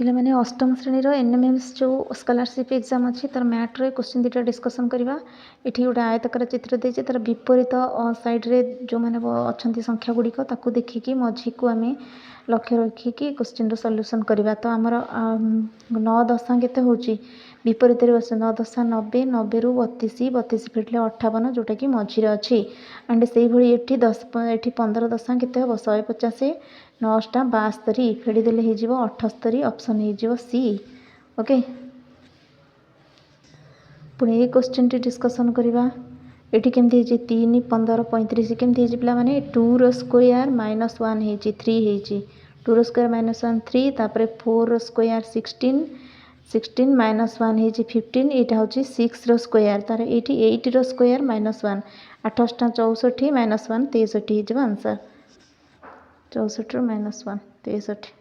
पे मैंने अष्टम श्रेणी एनएमएमएस जो स्कॉलरशिप एग्जाम अच्छी तार मैट्रे क्वेश्चन दुटा डिस्कसन करवा। ये गोटे आयतकार चित्र देती तार विपरीत साइड्रे जो मैंने अच्छा संख्या गुड़िक ताकू देखिकी मझी को आम लक्ष्य रखिकी क्वेश्चन सल्यूशन करवा। तो आमर 9 दशा केते होची विपरीत बस 9 दशा 90 90 रु 32 32 फिटले 58 जोटा कि मझीरे अच्छी एंड से भाई ये 15 दशा केते हम 150 9टा 72 फेड़देले हो 78 ऑप्शन हो सी। ओके पुणी ये क्वेश्चन टी डिस्कसन करवा। ये केमती 3 15 35 केमती पे मैंने 2 स्क्वायर -1 हो 3 हो 2 स्क्वायर -1 3 तापर 4 स्क्वायर 16 16 -1 हो 15 यहाँ हूँ 6 स्क्वायर तार ये 8 स्क्वायर -1 8 64 -1 63 हो आंसर 64 -1 63।